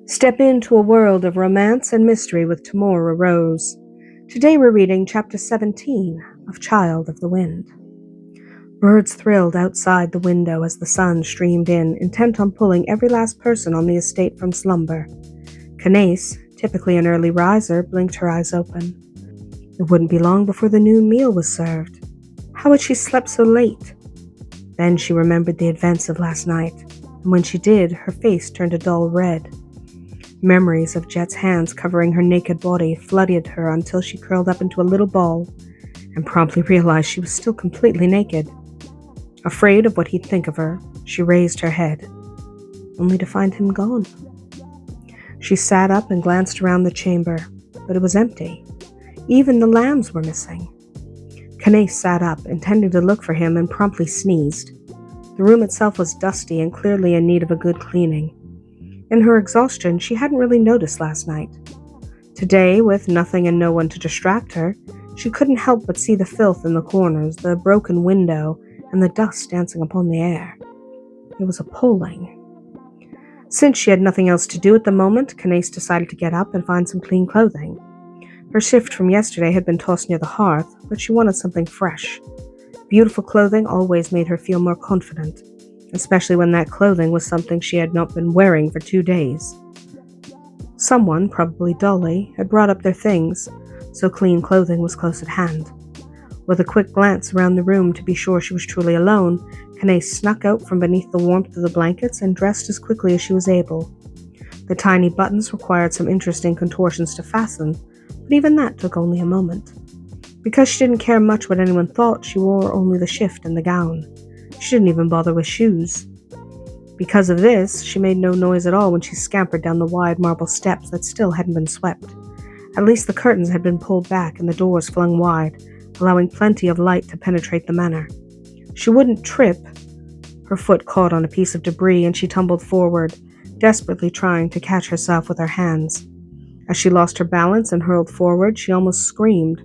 Step into a world of romance and mystery with Tamora Rose. Today we're reading Chapter 17 of Child of the Wind. Birds thrilled outside the window as the sun streamed in, intent on pulling every last person on the estate from slumber. Canace, typically an early riser, blinked her eyes open. It wouldn't be long before the noon meal was served. How had she slept so late? Then she remembered the events of last night, and when she did, her face turned a dull red. Memories of Jett's hands covering her naked body flooded her until she curled up into a little ball and promptly realized she was still completely naked. Afraid of what he'd think of her, she raised her head, only to find him gone. She sat up and glanced around the chamber, but it was empty. Even the lambs were missing. Canace sat up, intending to look for him, and promptly sneezed. The room itself was dusty and clearly in need of a good cleaning. In her exhaustion, she hadn't really noticed last night. Today, with nothing and no one to distract her, she couldn't help but see the filth in the corners, the broken window, and the dust dancing upon the air. It was appalling. Since she had nothing else to do at the moment, Canace decided to get up and find some clean clothing. Her shift from yesterday had been tossed near the hearth, but she wanted something fresh. Beautiful clothing always made her feel more confident, especially when that clothing was something she had not been wearing for 2 days. Someone, probably Dolly, had brought up their things, so clean clothing was close at hand. With a quick glance around the room to be sure she was truly alone, Canace snuck out from beneath the warmth of the blankets and dressed as quickly as she was able. The tiny buttons required some interesting contortions to fasten, but even that took only a moment. Because she didn't care much what anyone thought, she wore only the shift and the gown. She didn't even bother with shoes. Because of this, she made no noise at all when she scampered down the wide marble steps that still hadn't been swept. At least the curtains had been pulled back and the doors flung wide, allowing plenty of light to penetrate the manor. She wouldn't trip. Her foot caught on a piece of debris and she tumbled forward, desperately trying to catch herself with her hands. As she lost her balance and hurled forward, she almost screamed.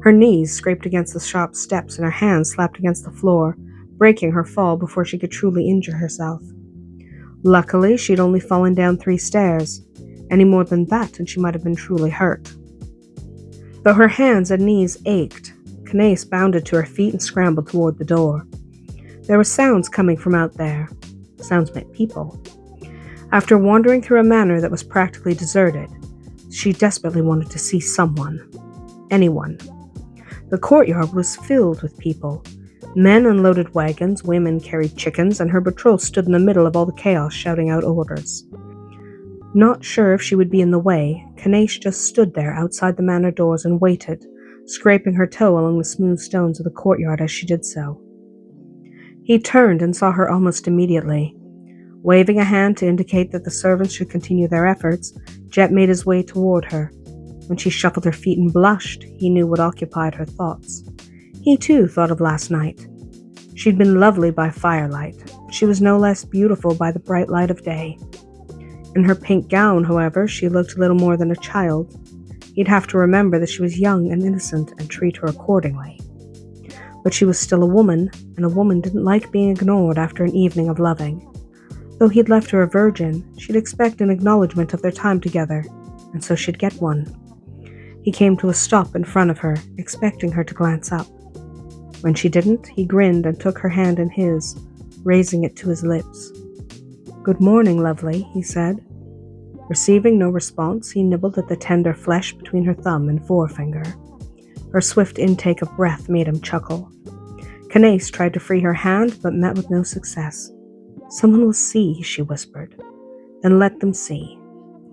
Her knees scraped against the sharp steps and her hands slapped against the floor, breaking her fall before she could truly injure herself. Luckily, she'd only fallen down 3 stairs. Any more than that, and she might have been truly hurt. Though her hands and knees ached, Canace bounded to her feet and scrambled toward the door. There were sounds coming from out there. Sounds meant people. After wandering through a manor that was practically deserted, she desperately wanted to see someone. Anyone. The courtyard was filled with people. Men unloaded wagons, women carried chickens, and her patrol stood in the middle of all the chaos, shouting out orders. Not sure if she would be in the way, Canace just stood there outside the manor doors and waited, scraping her toe along the smooth stones of the courtyard as she did so. He turned and saw her almost immediately. Waving a hand to indicate that the servants should continue their efforts, Jett made his way toward her. When she shuffled her feet and blushed, he knew what occupied her thoughts. He too thought of last night. She'd been lovely by firelight. She was no less beautiful by the bright light of day. In her pink gown, however, she looked little more than a child. He'd have to remember that she was young and innocent and treat her accordingly. But she was still a woman, and a woman didn't like being ignored after an evening of loving. Though he'd left her a virgin, she'd expect an acknowledgement of their time together, and so she'd get one. He came to a stop in front of her, expecting her to glance up. When she didn't, he grinned and took her hand in his, raising it to his lips. "Good morning, lovely," he said. Receiving no response, he nibbled at the tender flesh between her thumb and forefinger. Her swift intake of breath made him chuckle. Canace tried to free her hand, but met with no success. "Someone will see," she whispered. "Then let them see."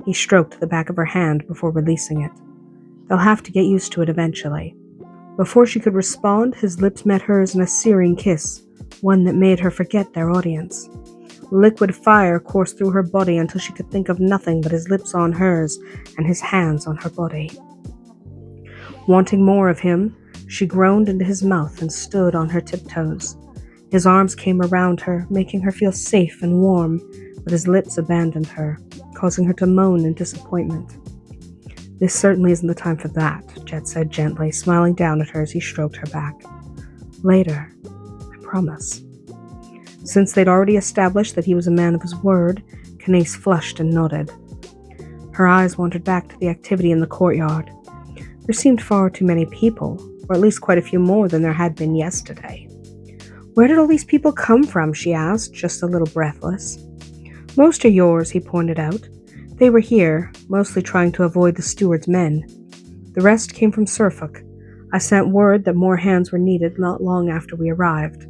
He stroked the back of her hand before releasing it. "They'll have to get used to it eventually." Before she could respond, his lips met hers in a searing kiss, one that made her forget their audience. Liquid fire coursed through her body until she could think of nothing but his lips on hers and his hands on her body. Wanting more of him, she groaned into his mouth and stood on her tiptoes. His arms came around her, making her feel safe and warm, but his lips abandoned her, causing her to moan in disappointment. "This certainly isn't the time for that," Jett said gently, smiling down at her as he stroked her back. "Later, I promise." Since they'd already established that he was a man of his word, Canace flushed and nodded. Her eyes wandered back to the activity in the courtyard. There seemed far too many people, or at least quite a few more than there had been yesterday. Where did all these people come from, she asked, just a little breathless. Most are yours, he pointed out. They were here, mostly trying to avoid the steward's men. The rest came from Suffolk. I sent word that more hands were needed not long after we arrived.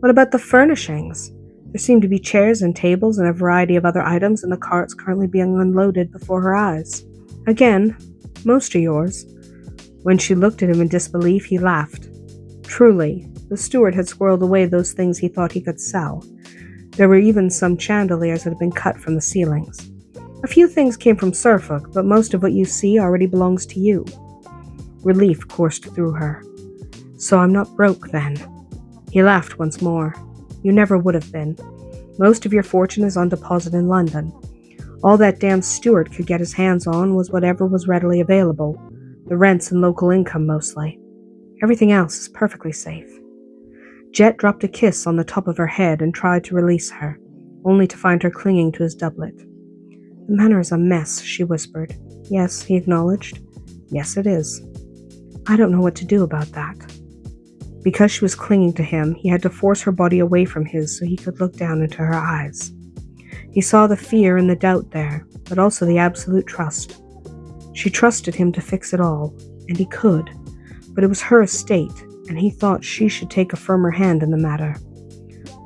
What about the furnishings? There seemed to be chairs and tables and a variety of other items in the carts currently being unloaded before her eyes. Again, most are yours. When she looked at him in disbelief, he laughed. Truly, the steward had squirreled away those things he thought he could sell. There were even some chandeliers that had been cut from the ceilings. A few things came from Suffolk, but most of what you see already belongs to you. Relief coursed through her. So I'm not broke, then. He laughed once more. You never would have been. Most of your fortune is on deposit in London. All that damn steward could get his hands on was whatever was readily available. The rents and local income, mostly. Everything else is perfectly safe. Jett dropped a kiss on the top of her head and tried to release her, only to find her clinging to his doublet. The manor is a mess, she whispered. Yes, he acknowledged. Yes, it is. I don't know what to do about that. Because she was clinging to him, he had to force her body away from his so he could look down into her eyes. He saw the fear and the doubt there, but also the absolute trust. She trusted him to fix it all, and he could, but it was her estate, and he thought she should take a firmer hand in the matter.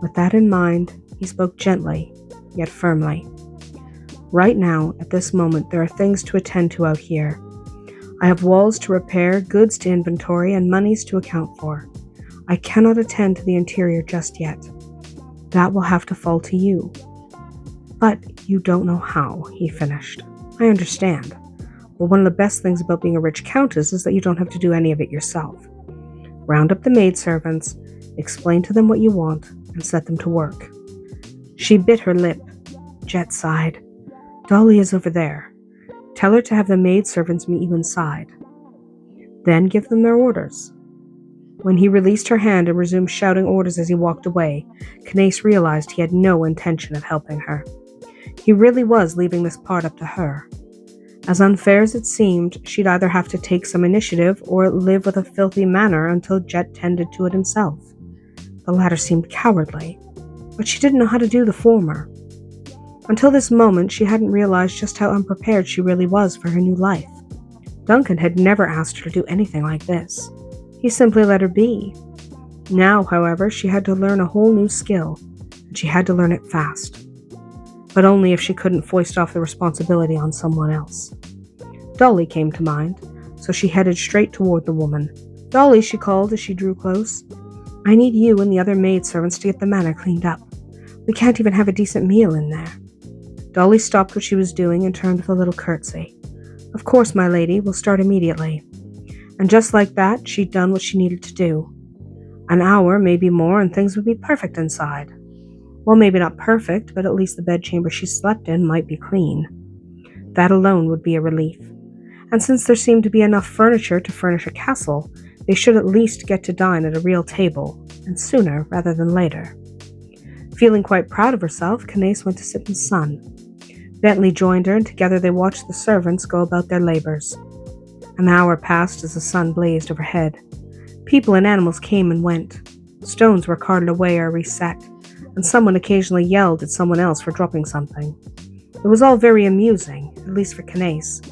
With that in mind, he spoke gently, yet firmly. Right now, at this moment, there are things to attend to out here. I have walls to repair, goods to inventory, and monies to account for. I cannot attend to the interior just yet. That will have to fall to you. But you don't know how, he finished. I understand. But one of the best things about being a rich countess is that you don't have to do any of it yourself. Round up the maidservants, explain to them what you want, and set them to work. She bit her lip. Jett sighed. Dolly is over there. Tell her to have the maidservants meet you inside. Then give them their orders. When he released her hand and resumed shouting orders as he walked away, Canace realized he had no intention of helping her. He really was leaving this part up to her. As unfair as it seemed, she'd either have to take some initiative or live with a filthy manor until Jett tended to it himself. The latter seemed cowardly, but she didn't know how to do the former. Until this moment, she hadn't realized just how unprepared she really was for her new life. Duncan had never asked her to do anything like this. He simply let her be. Now, however, she had to learn a whole new skill, and she had to learn it fast. But only if she couldn't foist off the responsibility on someone else. Dolly came to mind, so she headed straight toward the woman. Dolly, she called as she drew close. I need you and the other maidservants to get the manor cleaned up. We can't even have a decent meal in there. Dolly stopped what she was doing and turned with a little curtsy. Of course, my lady, we'll start immediately. And just like that, she'd done what she needed to do. An hour, maybe more, and things would be perfect inside. Well, maybe not perfect, but at least the bedchamber she slept in might be clean. That alone would be a relief. And since there seemed to be enough furniture to furnish a castle, they should at least get to dine at a real table, and sooner rather than later. Feeling quite proud of herself, Canace went to sit in the sun. Bentley joined her, and together they watched the servants go about their labors. An hour passed as the sun blazed overhead. People and animals came and went. Stones were carted away or reset, and someone occasionally yelled at someone else for dropping something. It was all very amusing, at least for Canace,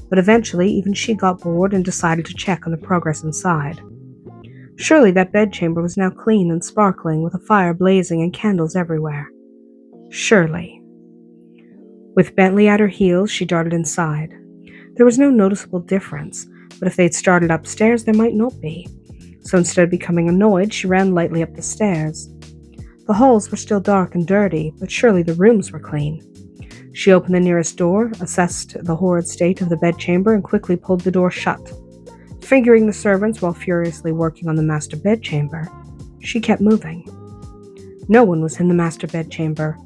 but eventually even she got bored and decided to check on the progress inside. Surely that bedchamber was now clean and sparkling, with a fire blazing and candles everywhere. Surely. With Bentley at her heels, she darted inside. There was no noticeable difference, but if they'd started upstairs, there might not be. So instead of becoming annoyed, she ran lightly up the stairs. The halls were still dark and dirty, but surely the rooms were clean. She opened the nearest door, assessed the horrid state of the bedchamber, and quickly pulled the door shut. Fingering the servants while furiously working on the master bedchamber, she kept moving. No one was in the master bedchamber.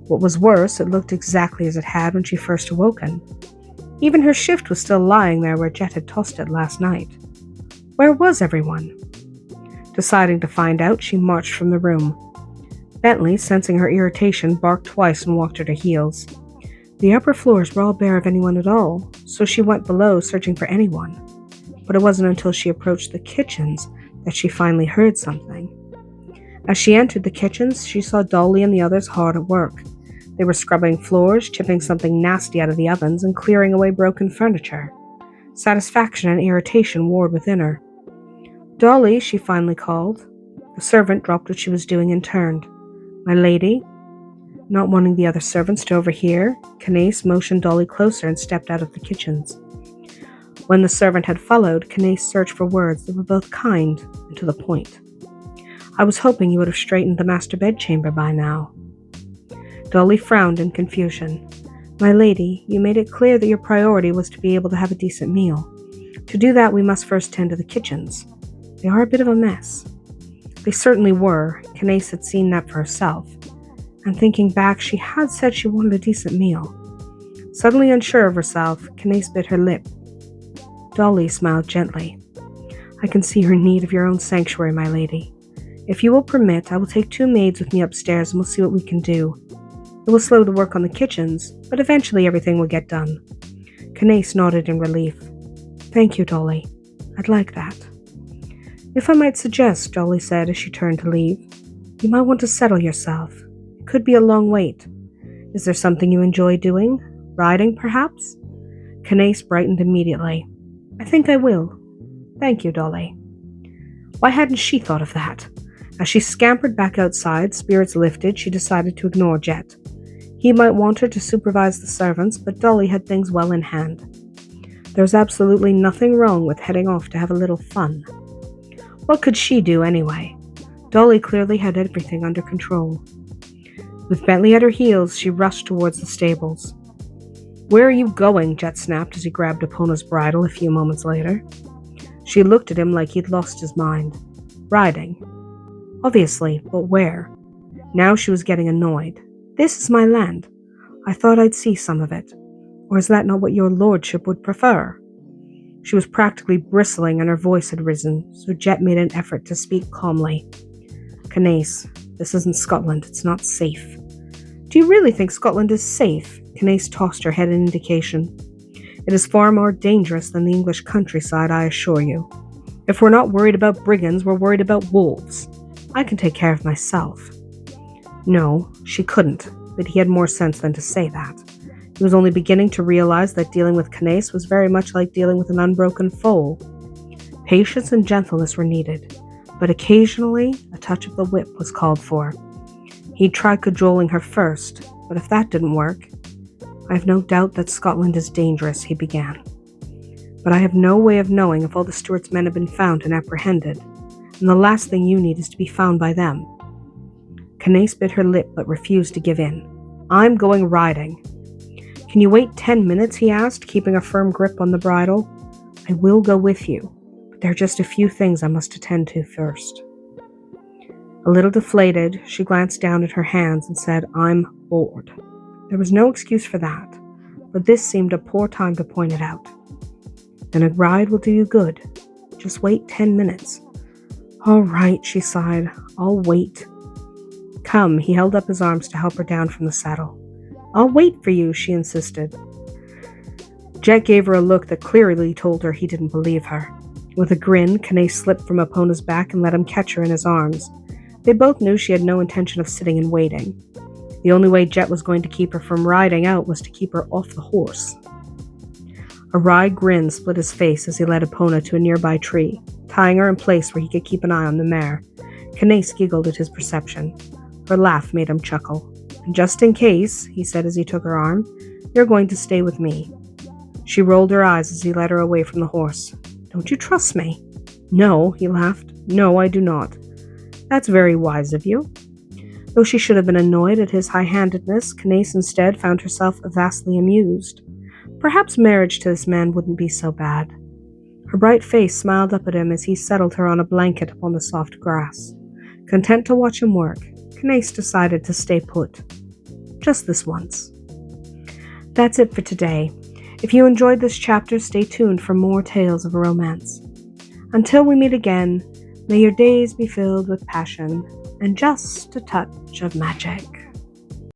What was worse, it looked exactly as it had when she first awoken. Even her shift was still lying there where Jett had tossed it last night. Where was everyone? Deciding to find out, she marched from the room. Bentley, sensing her irritation, barked twice and walked at her heels. The upper floors were all bare of anyone at all, so she went below searching for anyone. But it wasn't until she approached the kitchens that she finally heard something. As she entered the kitchens, she saw Dolly and the others hard at work. They were scrubbing floors, chipping something nasty out of the ovens, and clearing away broken furniture. Satisfaction and irritation warred within her. "Dolly," she finally called. The servant dropped what she was doing and turned. "My lady?" Not wanting the other servants to overhear, Canace motioned Dolly closer and stepped out of the kitchens. When the servant had followed, Canace searched for words that were both kind and to the point. "I was hoping you would have straightened the master bedchamber by now." Dolly frowned in confusion. "My lady, you made it clear that your priority was to be able to have a decent meal. To do that, we must first tend to the kitchens. They are a bit of a mess." They certainly were. Canace had seen that for herself. And thinking back, she had said she wanted a decent meal. Suddenly unsure of herself, Canace bit her lip. Dolly smiled gently. "I can see your need of your own sanctuary, my lady. If you will permit, I will take 2 maids with me upstairs and we'll see what we can do. It will slow the work on the kitchens, but eventually everything will get done." Canace nodded in relief. "Thank you, Dolly. I'd like that." "If I might suggest," Dolly said as she turned to leave, "you might want to settle yourself. It could be a long wait. Is there something you enjoy doing? Riding, perhaps?" Canace brightened immediately. "I think I will. Thank you, Dolly." Why hadn't she thought of that? As she scampered back outside, spirits lifted, she decided to ignore Jett. He might want her to supervise the servants, but Dolly had things well in hand. There was absolutely nothing wrong with heading off to have a little fun. What could she do anyway? Dolly clearly had everything under control. With Bentley at her heels, she rushed towards the stables. "Where are you going?" Jett snapped as he grabbed Epona's bridle a few moments later. She looked at him like he'd lost his mind. "Riding." Obviously, but where? Now she was getting annoyed. "This is my land. I thought I'd see some of it. Or is that not what your lordship would prefer?" She was practically bristling and her voice had risen, so Jett made an effort to speak calmly. "Canace, this isn't Scotland. It's not safe." "Do you really think Scotland is safe?" Canace tossed her head in indication. "It is far more dangerous than the English countryside, I assure you. If we're not worried about brigands, we're worried about wolves. I can take care of myself." No, she couldn't, but he had more sense than to say that. He was only beginning to realize that dealing with Canace was very much like dealing with an unbroken foal. Patience and gentleness were needed, but occasionally a touch of the whip was called for. He'd try cajoling her first, but if that didn't work— "I have no doubt that Scotland is dangerous," he began. "But I have no way of knowing if all the Stuart's men have been found and apprehended, and the last thing you need is to be found by them." Canace bit her lip but refused to give in. "I'm going riding." "Can you wait 10 minutes?" he asked, keeping a firm grip on the bridle. "I will go with you, but there are just a few things I must attend to first." A little deflated, she glanced down at her hands and said, "I'm bored." There was no excuse for that, but this seemed a poor time to point it out. "Then a ride will do you good. Just wait 10 minutes. "All right," she sighed. "I'll wait." "Come," he held up his arms to help her down from the saddle. "I'll wait for you," she insisted. Jett gave her a look that clearly told her he didn't believe her. With a grin, Canace slipped from Epona's back and let him catch her in his arms. They both knew she had no intention of sitting and waiting. The only way Jett was going to keep her from riding out was to keep her off the horse. A wry grin split his face as he led Epona to a nearby tree, tying her in place where he could keep an eye on the mare. Canace giggled at his perception. Her laugh made him chuckle. "And just in case," he said as he took her arm, "you're going to stay with me." She rolled her eyes as he led her away from the horse. "Don't you trust me?" "No," he laughed. "No, I do not." "That's very wise of you." Though she should have been annoyed at his high-handedness, Canace instead found herself vastly amused. Perhaps marriage to this man wouldn't be so bad. Her bright face smiled up at him as he settled her on a blanket upon the soft grass. Content to watch him work, Canace decided to stay put. Just this once. That's it for today. If you enjoyed this chapter, stay tuned for more tales of romance. Until we meet again, may your days be filled with passion and just a touch of magic.